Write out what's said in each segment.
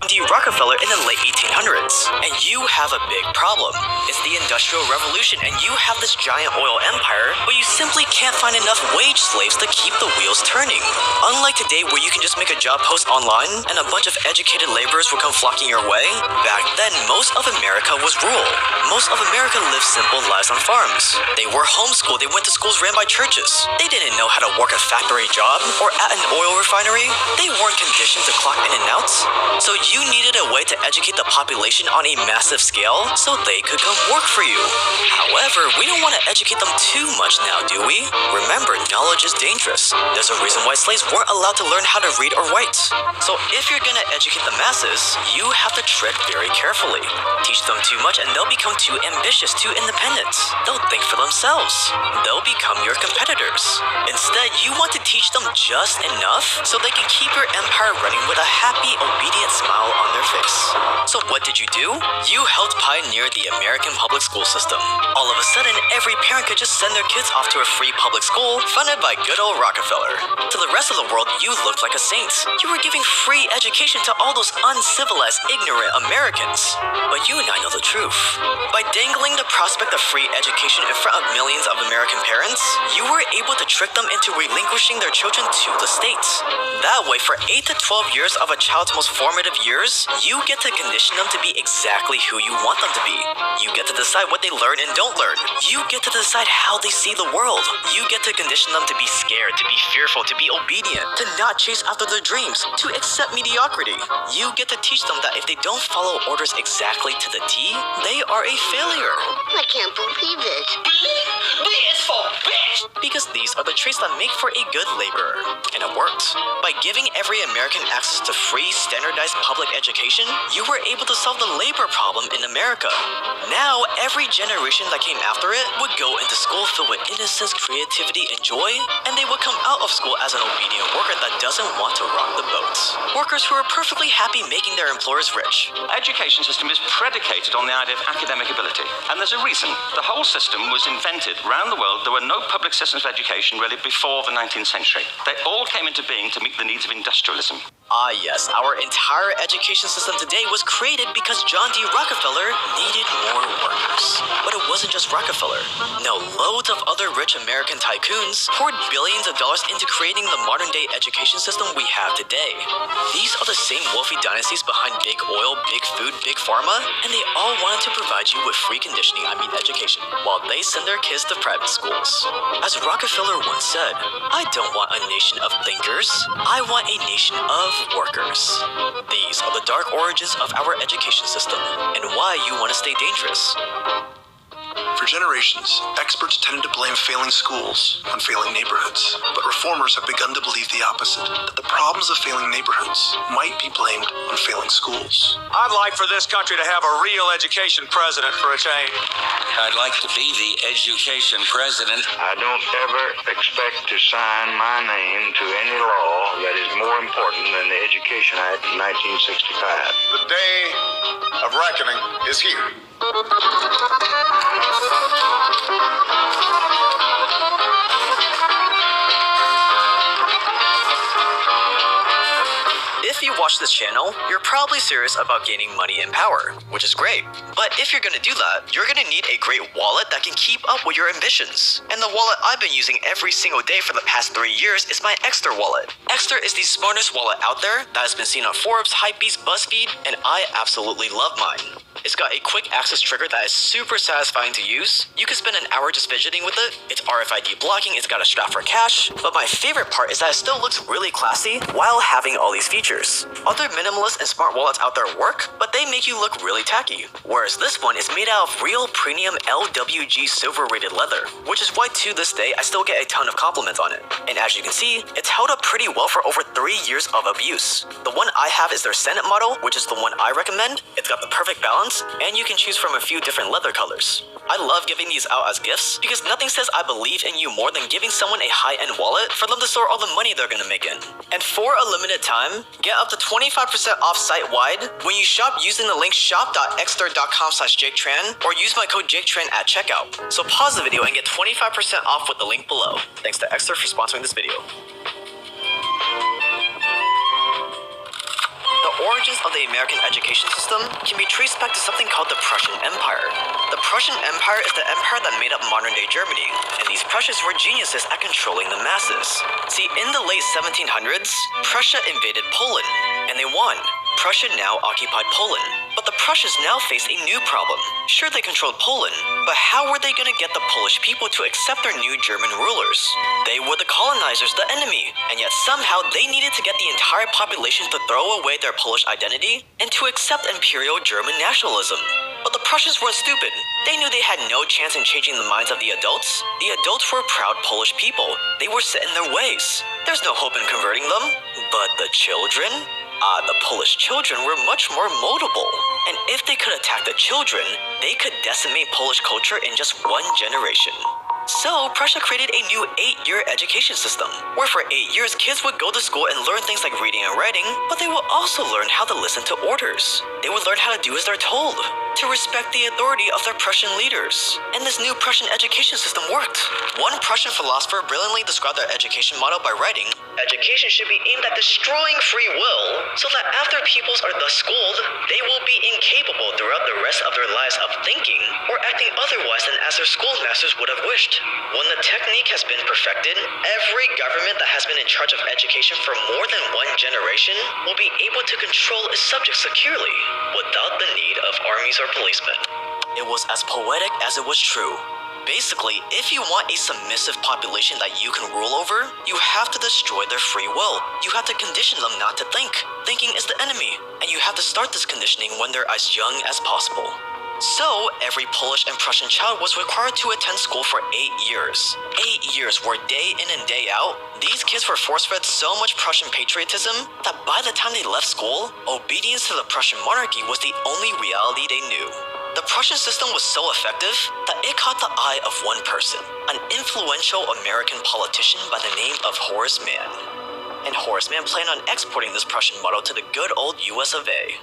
D. Rockefeller in the late 1800s. And you have a big problem. It's the Industrial Revolution and you have this giant oil empire, but you simply can't find enough wage slaves to keep the wheels turning. Unlike today where you can just make a job post online and a bunch of educated laborers will come flocking your way, back then most of America was rural. Most of America lived simple lives on farms. They were homeschooled, they went to schools ran by churches. They didn't know how to work a factory job or at an oil refinery. They weren't conditioned to clock in and out. So you needed a way to educate the population on a massive scale so they could come work for you. However, we don't want to educate them too much now, do we? Remember, knowledge is dangerous. There's a reason why slaves weren't allowed to learn how to read or write. So if you're gonna educate the masses, you have to tread very carefully. Teach them too much and they'll become too ambitious, too independent. They'll think for themselves. They'll become your competitors. Instead, you want to teach them just enough so they can keep your empire running with a happy, obedient smile on their face. So what did you do? You helped pioneer the American public school system. All of a sudden, every parent could just send their kids off to a free public school funded by good old Rockefeller. To the rest of the world, you looked like a saint. You were giving free education to all those uncivilized, ignorant Americans. But you and I know the truth. By dangling the prospect of free education in front of millions of American parents, you were able to trick them into relinquishing their children to the state. That way, for 8 to 12 years of a child's most formative years, you get to condition them to be exactly who you want them to be. You get to decide what they learn and don't learn. You get to decide how they see the world. You get to condition them to be scared, to be fearful, to be obedient, to not chase after their dreams, to accept mediocrity. You get to teach them that if they don't follow orders exactly to the T, they are a failure. I can't believe it. B is for bitch! Because these are the traits that make for a good laborer. And it worked. By giving every American access to free, standardized public education, you were able to solve the labor problem in America. Now, every generation that came after it would go into school filled with innocence, creativity, and joy, and they would come out of school as an obedient worker that doesn't want to rock the boat. Workers who are perfectly happy making their employers rich. Education system is predicated on the idea of academic ability, and there's a reason. The whole system was invented around the world. There were no public systems of education really before the 19th century. They all came into being to meet the needs of industrialism. Ah yes, our entire education system today was created because John D. Rockefeller needed more workers. But it wasn't just Rockefeller. No, loads of other rich American tycoons poured billions of dollars into creating the modern day education system we have today. These are the same wealthy dynasties behind big oil, big food, big pharma, and they all wanted to provide you with free conditioning, education, while they send their kids to private schools. As Rockefeller once said, I don't want a nation of thinkers, I want a nation of workers. These are the dark origins of our education system and why you want to stay dangerous. For generations, experts tended to blame failing schools on failing neighborhoods, but reformers have begun to believe the opposite, that the problems of failing neighborhoods might be blamed on failing schools. I'd like for this country to have a real education president for a change. I'd like to be the education president. I don't ever expect to sign my name to any law that is more important than the Education Act of 1965. The day of reckoning is here. If you watch this channel, you're probably serious about gaining money and power, which is great. But if you're gonna do that, you're gonna need a great wallet that can keep up with your ambitions. And the wallet I've been using every single day for the past 3 years is my Exter wallet. Exter is the smartest wallet out there that has been seen on Forbes, Hypebeast, BuzzFeed, and I absolutely love mine. It's got a quick access trigger that is super satisfying to use. You can spend an hour just fidgeting with it. It's RFID blocking, it's got a strap for cash. But my favorite part is that it still looks really classy while having all these features. Other minimalist and smart wallets out there work, but they make you look really tacky. Whereas this one is made out of real premium LWG silver rated leather, which is why to this day I still get a ton of compliments on it. And as you can see, it's held up pretty well for over 3 years of abuse. The one I have is their Senate model, which is the one I recommend. It's got the perfect balance, and you can choose from a few different leather colors. I love giving these out as gifts because nothing says I believe in you more than giving someone a high-end wallet for them to store all the money they're gonna make in. And for a limited time, get up to 25% off site-wide when you shop using the link shop.exter.com/JakeTran or use my code JakeTran at checkout. So pause the video and get 25% off with the link below. Thanks to Exter for sponsoring this video. The origins of the American education system can be traced back to something called the Prussian Empire. The Prussian Empire is the empire that made up modern-day Germany, and these Prussians were geniuses at controlling the masses. See, in the late 1700s, Prussia invaded Poland, and they won. Prussia now occupied Poland, but the Prussians now faced a new problem. Sure, they controlled Poland, but how were they going to get the Polish people to accept their new German rulers? They were the colonizers, the enemy, and yet somehow they needed to get the entire population to throw away their Polish identity and to accept imperial German nationalism. But the Prussians weren't stupid. They knew they had no chance in changing the minds of the adults. The adults were proud Polish people. They were set in their ways. There's no hope in converting them. But the children? The Polish children were much more moldable. And if they could attack the children, they could decimate Polish culture in just one generation. So, Prussia created a new 8-year education system, where for 8 years kids would go to school and learn things like reading and writing, but they would also learn how to listen to orders. They would learn how to do as they're told, to respect the authority of their Prussian leaders. And this new Prussian education system worked. One Prussian philosopher brilliantly described their education model by writing, "Education should be aimed at destroying free will, so that after pupils are thus schooled, they will be incapable throughout the rest of their lives of thinking or acting otherwise than as their schoolmasters would have wished. When the technique has been perfected, every government that has been in charge of education for more than one generation will be able to control its subjects securely, without the need of armies or policemen." It was as poetic as it was true. Basically, if you want a submissive population that you can rule over, you have to destroy their free will. You have to condition them not to think. Thinking is the enemy, and you have to start this conditioning when they're as young as possible. So, every Polish and Prussian child was required to attend school for 8 years. 8 years where day in and day out, these kids were force-fed so much Prussian patriotism that by the time they left school, obedience to the Prussian monarchy was the only reality they knew. The Prussian system was so effective that it caught the eye of one person, an influential American politician by the name of Horace Mann. And Horace Mann planned on exporting this Prussian model to the good old US of A.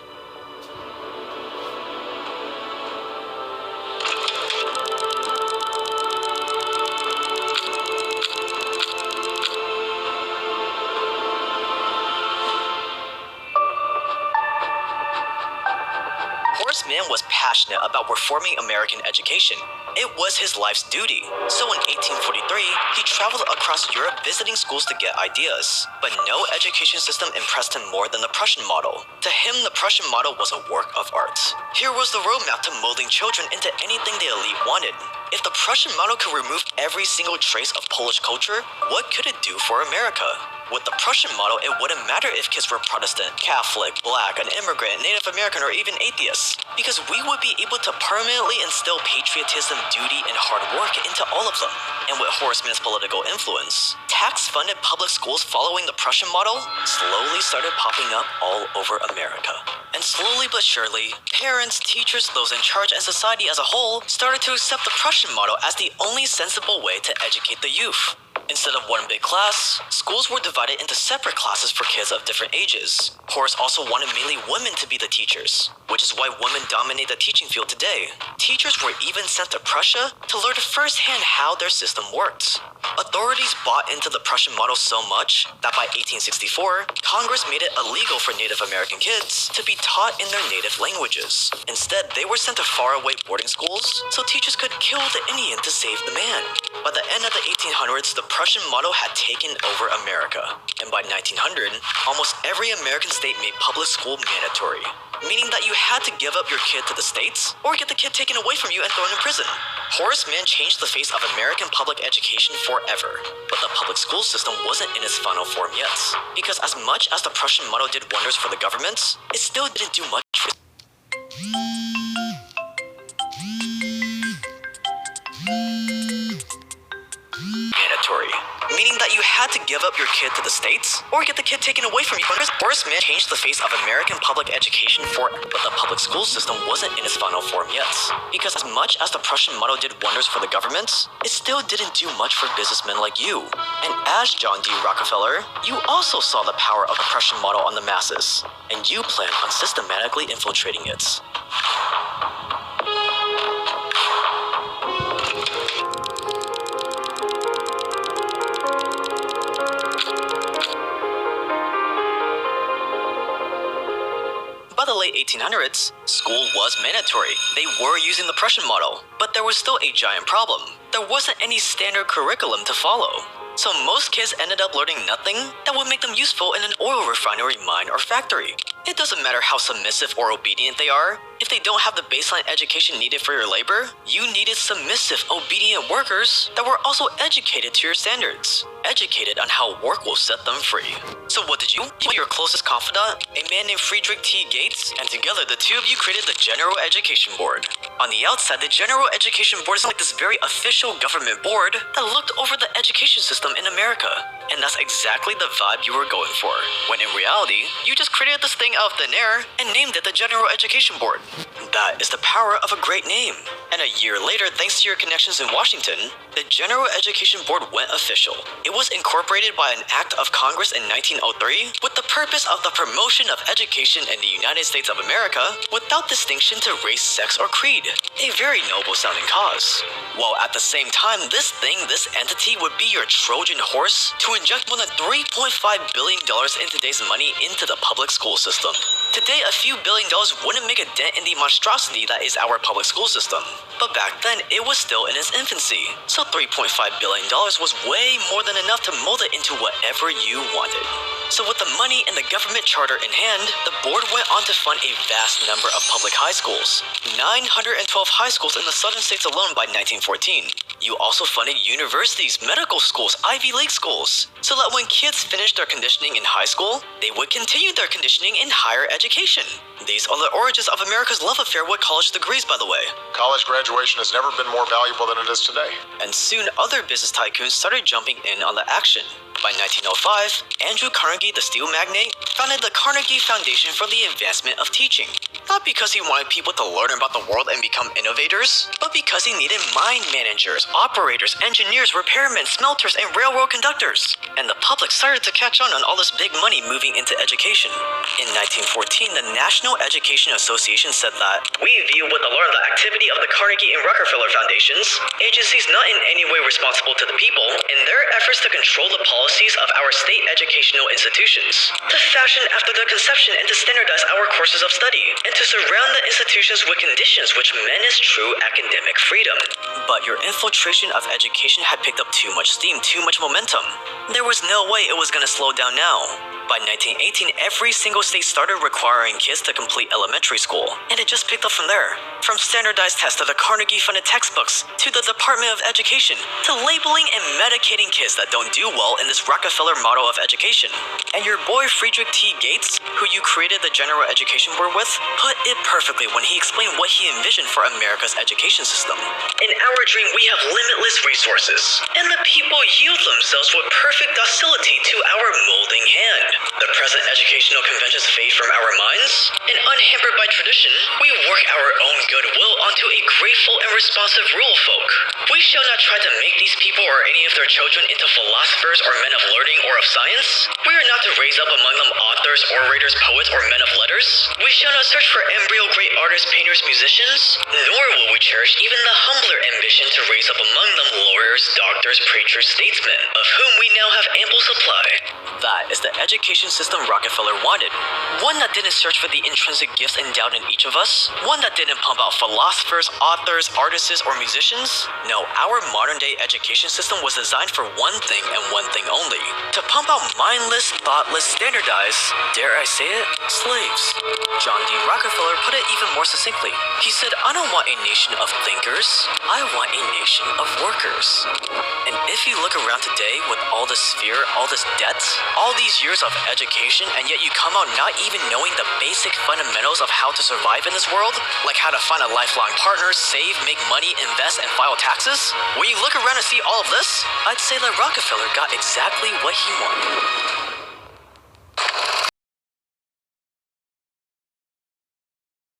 Horace Mann was passionate about reforming American education. It was his life's duty. So in 1843, he traveled across Europe visiting schools to get ideas. But no education system impressed him more than the Prussian model. To him, the Prussian model was a work of art. Here was the roadmap to molding children into anything the elite wanted. If the Prussian model could remove every single trace of Polish culture, what could it do for America? With the Prussian model, it wouldn't matter if kids were Protestant, Catholic, Black, an immigrant, Native American, or even atheists, because we would be able to permanently instill patriotism, duty, and hard work into all of them. And with Horace Mann's political influence, tax-funded public schools following the Prussian model slowly started popping up all over America. And slowly but surely, parents, teachers, those in charge, and society as a whole started to accept the Prussian model as the only sensible way to educate the youth. Instead of one big class, schools were divided into separate classes for kids of different ages. Horace also wanted mainly women to be the teachers, which is why women dominate the teaching field today. Teachers were even sent to Prussia to learn firsthand how their system worked. Authorities bought into the Prussian model so much that by 1864, Congress made it illegal for Native American kids to be taught in their native languages. Instead, they were sent to faraway boarding schools so teachers could kill the Indian to save the man. By the end of the 1800s, the Prussian model had taken over America. And by 1900, almost every American state made public school mandatory, meaning that you had to give up your kid to the states or get the kid taken away from you and thrown in prison. Horace Mann changed the face of American public education forever, but the public school system wasn't in its final form yet, because as much as the Prussian model did wonders for the government, it still didn't do much for mandatory, meaning that you had to give up your kid to the states or get the kid taken away from you. Horace Mann changed the face of American public education forever, but the public school system wasn't in its final form yet, because as much as the Prussian model did wonders for the government, it still didn't do much for businessmen like you. And as John D. Rockefeller, you also saw the power of the Prussian model on the masses, and you planned on systematically infiltrating it. By the late 1800s, school was mandatory. They were using the Prussian model, but there was still a giant problem. There wasn't any standard curriculum to follow. So most kids ended up learning nothing that would make them useful in an oil refinery, mine, or factory. It doesn't matter how submissive or obedient they are. If they don't have the baseline education needed for your labor, you needed submissive, obedient workers that were also educated to your standards. Educated on how work will set them free. So what did you do? Your closest confidant, a man named Friedrich T. Gates, and together the two of you created the General Education Board. On the outside, the General Education Board is like this very official government board that looked over the education system in America. And that's exactly the vibe you were going for. When in reality, you just created this thing out of thin air and named it the General Education Board. That is the power of a great name. And a year later, thanks to your connections in Washington, the General Education Board went official. It was incorporated by an act of Congress in 1903 with the purpose of the promotion of education in the United States of America without distinction to race, sex, or creed. A very noble sounding cause. While at the same time, this entity would be your Trojan horse to inject more than $3.5 billion in today's money into the public school system. Today, a few $1 billion wouldn't make a dent in the monstrosity that is our public school system. But back then, it was still in its infancy. So $3.5 billion was way more than enough to mold it into whatever you wanted. So with the money and the government charter in hand, the board went on to fund a vast number of public high schools. 912 high schools in the southern states alone by 1914. You also funded universities, medical schools, Ivy League schools, so that when kids finished their conditioning in high school, they would continue their conditioning in higher education. These are the origins of America's love affair with college degrees, by the way. College graduation has never been more valuable than it is today. And soon other business tycoons started jumping in on the action. By 1905, Andrew Carnegie, the steel magnate, founded the Carnegie Foundation for the Advancement of Teaching. Not because he wanted people to learn about the world and become innovators, but because he needed mine managers, operators, engineers, repairmen, smelters, and railroad conductors. And the public started to catch on all this big money moving into education. In 1914, the National Education Association said that, "We view with alarm the activity of the Carnegie and Rockefeller Foundations, agencies not in any way responsible to the people, in their efforts to control the policies of our state educational institutions, to fashion after their conception and to standardize our courses of study, and to surround the institutions with conditions which menace true academic freedom." But your infiltration of education had picked up too much steam, too much momentum. There was no way it was going to slow down now. By 1918, every single state started requiring kids to complete elementary school, and it just picked up from there. From standardized tests to the Carnegie-funded textbooks, to the Department of Education, to labeling and medicating kids that don't do well in this Rockefeller model of education. And your boy Friedrich T. Gates, who you created the General Education Board with, put it perfectly when he explained what he envisioned for America's education system. "In our dream, we have limitless resources, and the people yield themselves with perfect docility to our molding hand. The present educational conventions fade from our minds, and unhampered by tradition, we work our own goodwill onto a grateful and responsive rural folk. We shall not try to make these people or any of their children into philosophers or men of learning or of science. We are not to raise up among them authors, orators, poets, or men of letters. We shall not search for embryo great artists, painters, musicians, nor will we cherish even the humbler ambition to raise up among them lawyers, doctors, preachers, statesmen, of whom we now have ample supply." That is the education system Rockefeller wanted. One that didn't search for the intrinsic gifts endowed in each of us. One that didn't pump out philosophers, authors, artists, or musicians. No, our modern-day education system was designed for one thing and one thing only. To pump out mindless, thoughtless, standardized, dare I say it, slaves. John D. Rockefeller put it even more succinctly. He said, "I don't want a nation of thinkers. I want a nation of workers." And if you look around today with all this fear, all this debt, all these years of education, and yet you come out not even knowing the basic fundamentals of how to survive in this world, like how to find a lifelong partner, save, make money, invest, and file taxes, when you look around and see all of this, I'd say that Rockefeller got exactly what he wanted.